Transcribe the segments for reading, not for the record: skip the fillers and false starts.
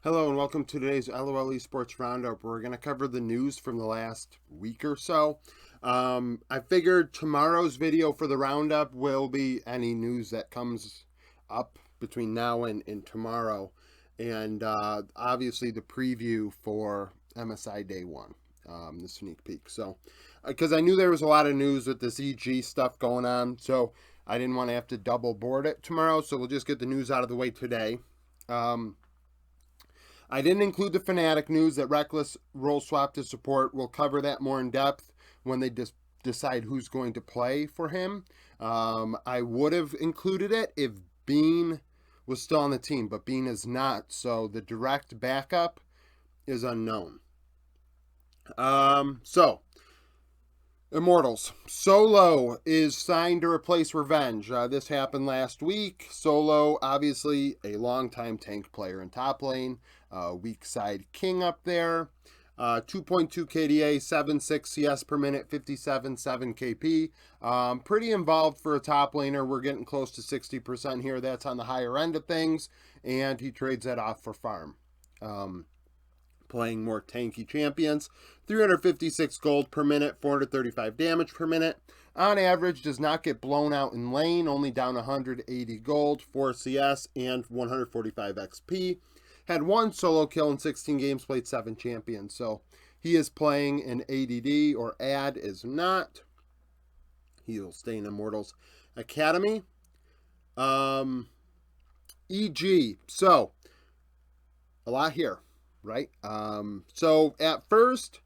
Hello and welcome to today's LOL Esports Round Up. We're going to cover the news from the last week or so. I figured tomorrow's video for the roundup will be any news that comes up between now and tomorrow. And obviously the preview for MSI Day 1, the sneak peek. So, because I knew there was a lot of news with this EG stuff going on, so I didn't want to have to double board it tomorrow. So we'll just get the news out of the way today. I didn't include the Fnatic news that Reckless role swap to support. We'll cover that more in depth when they decide who's going to play for him. I would have included it if Bean was still on the team, but Bean is not, so the direct backup is unknown. Immortals. Solo is signed to replace Revenge. This happened last week. Solo, obviously, a longtime tank player in top lane. Weak side king up there. 2.2 KDA, 7.6 CS per minute, 57.7 KP. Pretty involved for a top laner. We're getting close to 60% here. That's on the higher end of things. And he trades that off for farm. Playing more tanky champions. 356 gold per minute, 435 damage per minute. On average, does not get blown out in lane, only down 180 gold, 4 CS, and 145 XP. Had one solo kill in 16 games, played 7 champions. So he is playing in ADD, or AD is not. He'll stay in Immortals Academy. EG. So, a lot here. Right? So at first,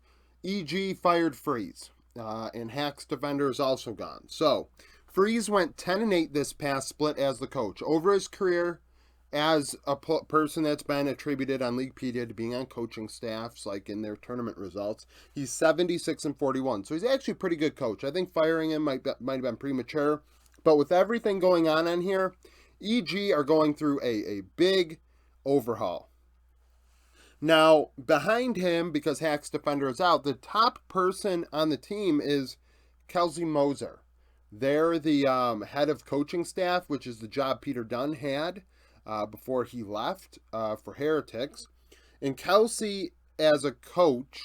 EG fired Freeze, and Hack's Defender is also gone. So Freeze went 10-8 this past split as the coach. Over his career as a person that's been attributed on Leaguepedia to being on coaching staffs, like in their tournament results, he's 76-41. So he's actually a pretty good coach. I think firing him might have been premature. But with everything going on here, EG are going through a big overhaul. Now, behind him, because Hack's Defender is out, the top person on the team is Kelsey Moser. They're the head of coaching staff, which is the job Peter Dunn had before he left for Heretics. And Kelsey, as a coach,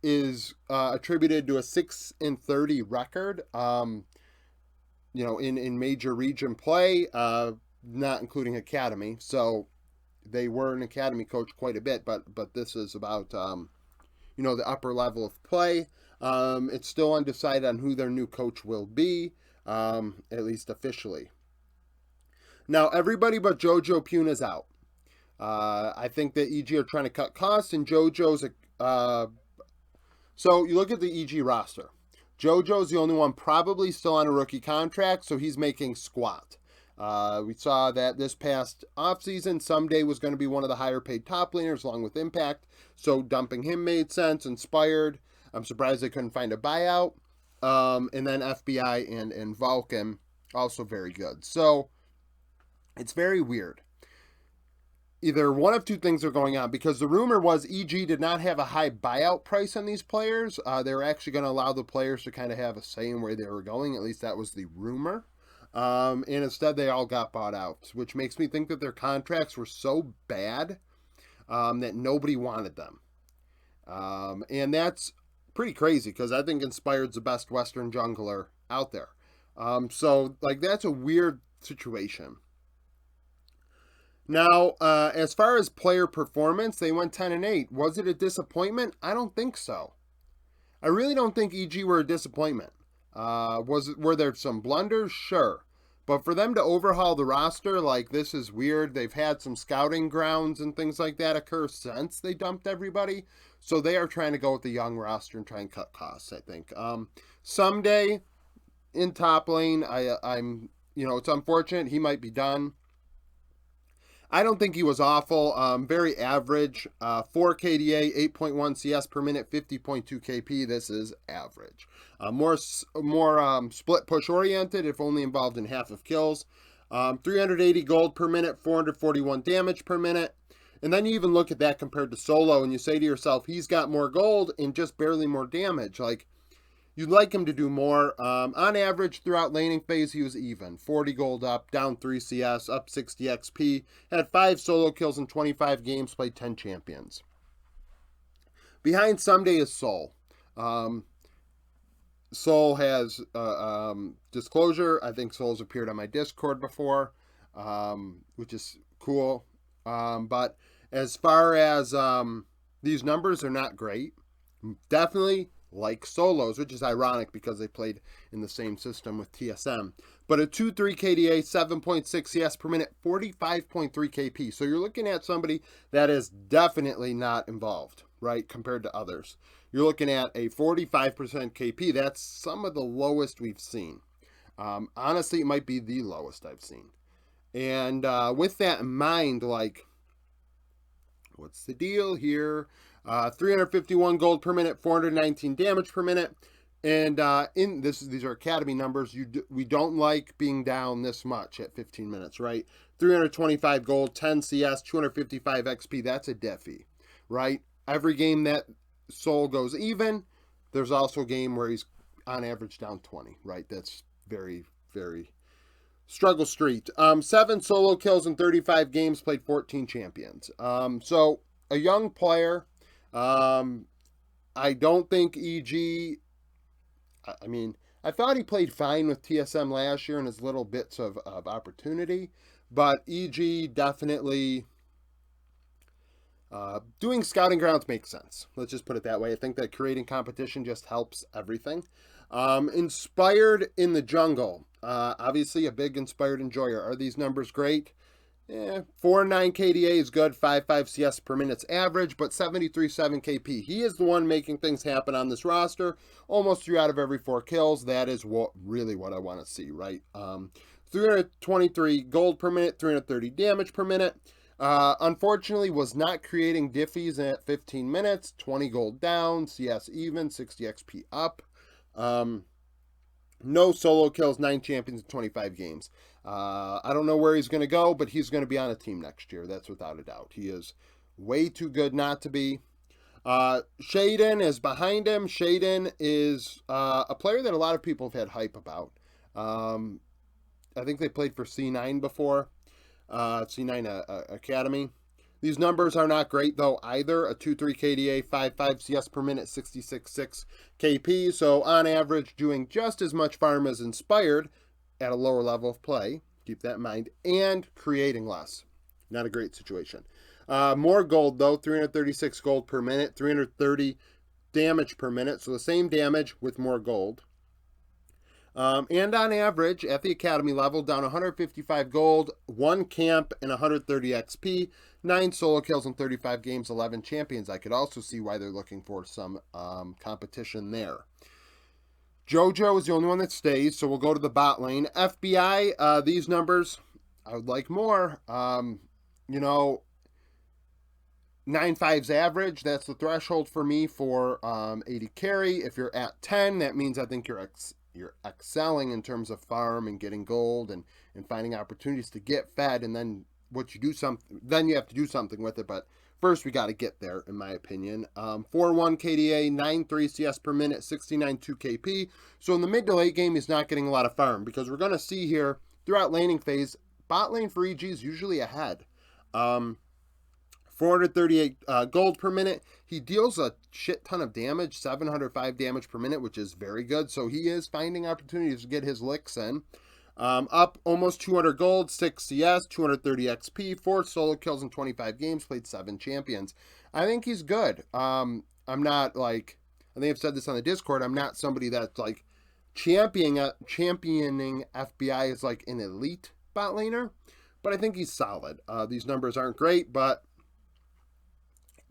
is attributed to a 6-30 record, in major region play, not including Academy. So they were an academy coach quite a bit, but this is about, the upper level of play. It's still undecided on who their new coach will be, at least officially. Now, everybody but Jojo Pune is out. I think that EG are trying to cut costs, and Jojo's... So you look at the EG roster. Jojo's the only one probably still on a rookie contract, so he's making squat. We saw that this past offseason, Someday was going to be one of the higher paid top laners along with Impact, so dumping him made sense. Inspired, I'm surprised they couldn't find a buyout. And then FBI and Vulcan, also very good. So it's very weird. Either one of two things are going on, because the rumor was EG did not have a high buyout price on these players. They were actually going to allow the players to kind of have a say in where they were going. At least that was the rumor. And instead they all got bought out, which makes me think that their contracts were so bad that nobody wanted them. And that's pretty crazy, because I think Inspired's the best Western jungler out there. So that's a weird situation. Now, as far as player performance, they went 10-8. Was it a disappointment? I don't think so. I really don't think EG were a disappointment. Were there some blunders? Sure. But for them to overhaul the roster, this is weird. They've had some scouting grounds and things like that occur since they dumped everybody. So they are trying to go with the young roster and try and cut costs, I think. Someday, in top lane, I'm it's unfortunate. He might be done. I don't think he was awful. Very average. 4 KDA, 8.1 CS per minute, 50.2 KP. This is average. More split push oriented, if only involved in half of kills. 380 gold per minute, 441 damage per minute. And then you even look at that compared to Solo, and you say to yourself, he's got more gold and just barely more damage. You'd like him to do more. On average, throughout laning phase, he was even. 40 gold up, down 3 CS, up 60 XP. Had 5 solo kills in 25 games, played 10 champions. Behind Someday is Soul. Soul has disclosure. I think Soul's appeared on my Discord before, which is cool. But as far as these numbers are not great. Definitely like solos, which is ironic because they played in the same system with TSM. But a 2-3 KDA, 7.6 CS per minute, 45.3 KP. So you're looking at somebody that is definitely not involved, right, compared to others. You're looking at a 45% KP. That's some of the lowest we've seen. Honestly, it might be the lowest I've seen. And with that in mind, like, what's the deal here? 351 gold per minute, 419 damage per minute. And these are academy numbers. We don't like being down this much at 15 minutes, right? 325 gold, 10 CS, 255 XP. That's a diffy, right? Every game that Soul goes even, there's also a game where he's on average down 20, right? That's very, very struggle street. 7 solo kills in 35 games, played 14 champions. So a young player. I don't think EG, I mean, I thought he played fine with TSM last year in his little bits of opportunity, but EG definitely, doing scouting grounds makes sense. Let's just put it that way. I think that creating competition just helps everything. Inspired in the jungle, obviously a big inspired enjoyer. Are these numbers great? 4.9 KDA is good, 5.5 CS per minute's average, but 73.7 KP. He is the one making things happen on this roster. Almost 3 out of every 4 kills. That is really what I want to see, right? 323 gold per minute, 330 damage per minute. Unfortunately, was not creating diffies at 15 minutes. 20 gold down, CS even, 60 XP up. No solo kills, 9 champions in 25 games. I don't know where he's going to go, but he's going to be on a team next year. That's without a doubt. He is way too good not to be. Shaden is behind him. Shaden is a player that a lot of people have had hype about. I think they played for C9 before. C9 Academy. These numbers are not great, though, either. A 2.3 KDA, 5.5 CS per minute, 66.6 KP. So, on average, doing just as much farm as Inspired at a lower level of play. Keep that in mind. And creating less. Not a great situation. More gold, though. 336 gold per minute, 330 damage per minute. So, the same damage with more gold. And on average, at the academy level, down 155 gold, 1 camp, and 130 XP, 9 solo kills in 35 games, 11 champions. I could also see why they're looking for some competition there. JoJo is the only one that stays, so we'll go to the bot lane. FBI, these numbers, I would like more. 9.5's average, that's the threshold for me for 80 carry. If you're at 10, that means I think you're excelling in terms of farm and getting gold and finding opportunities to get fed, and then then you have to do something with it. But first we got to get there, in my opinion. 4.1 KDA, 9.3 CS per minute, 69.2 KP. So in the mid to late game, he's not getting a lot of farm, because we're going to see here throughout laning phase, bot lane for EG is usually ahead. 438 gold per minute. He deals a shit ton of damage, 705 damage per minute, which is very good. So he is finding opportunities to get his licks in. Up almost 200 gold, 6 CS, 230 XP, 4 solo kills in 25 games, played 7 champions. I think he's good. I'm not like, I think I've said this on the Discord, I'm not somebody that's like championing FBI as like an elite bot laner, but I think he's solid. These numbers aren't great, but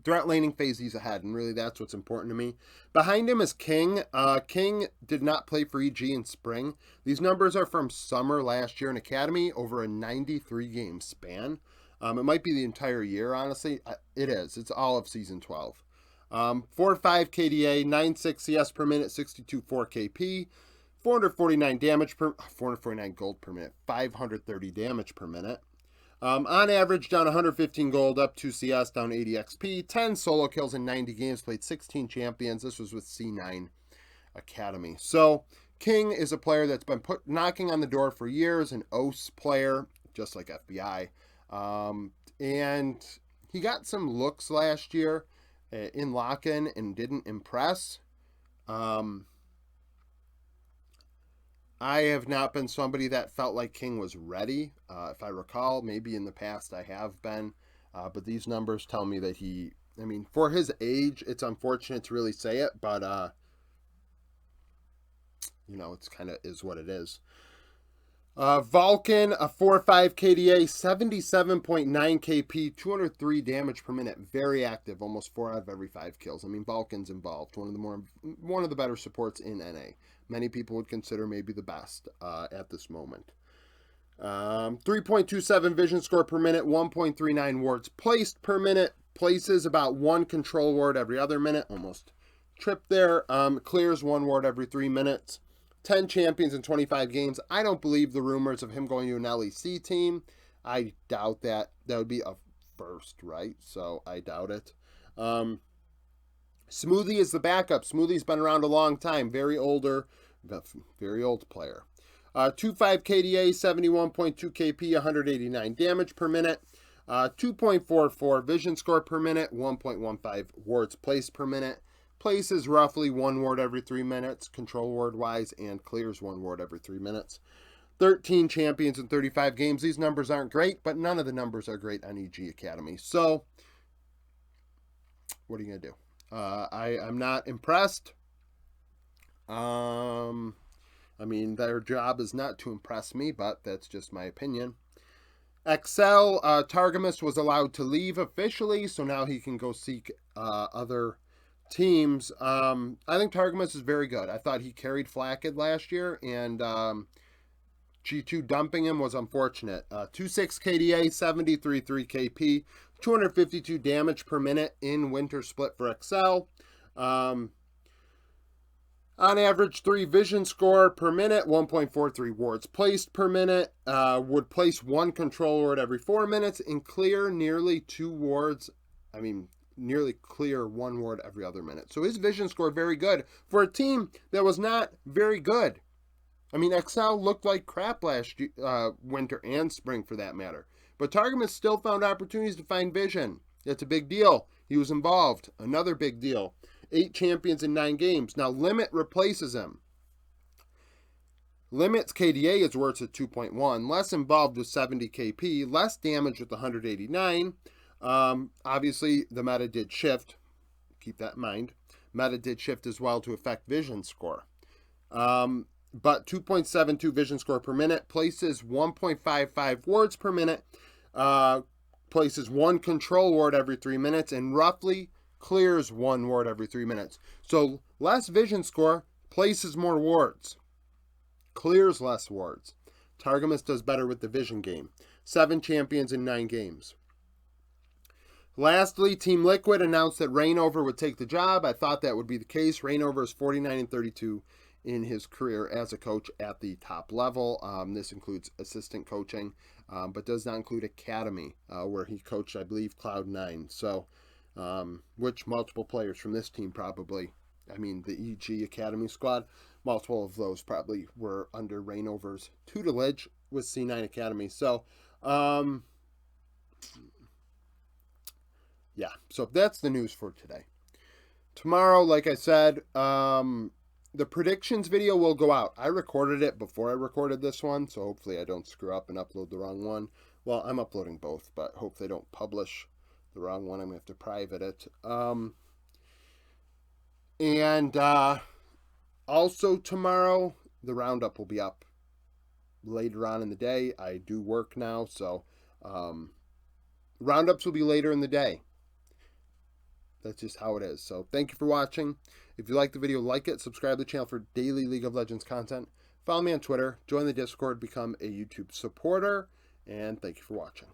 throughout laning phase, he's ahead, and really that's what's important to me. Behind him is King. King did not play for EG in spring. These numbers are from summer last year in Academy over a 93-game span. It might be the entire year, honestly. It is. It's all of Season 12. 4.5 KDA, 9.6 CS per minute, 62.4 KP, 449 gold per minute, 530 damage per minute. On average, down 115 gold, up 2 CS, down 80 XP, 10 solo kills in 90 games, played 16 champions. This was with C9. academy. So King is a player that's been knocking on the door for years, an OS player, just like FBI. And he got some looks last year in lock-in and didn't impress. I have not been somebody that felt like King was ready. If I recall, maybe in the past I have been. But these numbers tell me that for his age, it's unfortunate to really say it, but, it's kind of is what it is. Vulcan, a 4.5 KDA, 77.9 KP, 203 damage per minute. Very active, almost 4 out of every 5 kills. Vulcan's involved. One of the better supports in NA. Many people would consider maybe the best at this moment. 3.27 vision score per minute, 1.39 wards placed per minute. Places about 1 control ward every other minute. Almost tripped there. Clears 1 ward every 3 minutes. 10 champions in 25 games. I don't believe the rumors of him going to an LEC team. I doubt that. That would be a first, right? So I doubt it. Smoothie is the backup. Smoothie's been around a long time. Very old player. 2.5 KDA, 71.2 KP, 189 damage per minute. 2.44 vision score per minute, 1.15 wards placed per minute. Places roughly 1 ward every 3 minutes, control ward wise, and clears 1 ward every 3 minutes. 13 champions in 35 games. These numbers aren't great, but none of the numbers are great on EG Academy. So, what are you going to do? I'm not impressed. Their job is not to impress me, but that's just my opinion. Excel, Targamas was allowed to leave officially, so now he can go seek other teams. I think Targamas is very good. I thought he carried Flackid last year, and G2 dumping him was unfortunate. 2.6 KDA, 73.3 KP, 252 damage per minute in Winter Split for Excel. On average, 3 vision score per minute, 1.43 wards placed per minute. Would place 1 control ward every 4 minutes and clear nearly 2 wards. Nearly clear 1 ward every other minute. So his vision score very good for a team that was not very good. Excel looked like crap last winter and spring for that matter. But Targamas still found opportunities to find vision. That's a big deal. He was involved. Another big deal. 8 champions in 9 games. Now Limit replaces him. Limit's KDA is worse at 2.1. Less involved with 70 KP. Less damage with 189. Obviously, the meta did shift. Keep that in mind. Meta did shift as well to affect vision score. But 2.72 vision score per minute. Places 1.55 wards per minute. Places 1 control ward every 3 minutes. And roughly clears 1 ward every 3 minutes. So less vision score. Places more wards. Clears less wards. Targamas does better with the vision game. 7 champions in 9 games. Lastly, Team Liquid announced that Rainover would take the job. I thought that would be the case. Rainover is 49 and 32 in his career as a coach at the top level. This includes assistant coaching, but does not include academy, where he coached, I believe, Cloud9. So, which multiple players from this team probably, the EG Academy squad, multiple of those probably were under Rainover's tutelage with C9 Academy. So, yeah, so that's the news for today. Tomorrow, like I said, the predictions video will go out. I recorded it before I recorded this one, so hopefully I don't screw up and upload the wrong one. Well, I'm uploading both, but hopefully I don't publish the wrong one. I'm going to have to private it. Also tomorrow, the roundup will be up later on in the day. I do work now, so roundups will be later in the day. That's just how it is. So thank you for watching. If you like the video, like it, subscribe to the channel for daily League of Legends content. Follow me on Twitter, join the Discord, become a YouTube supporter, and thank you for watching.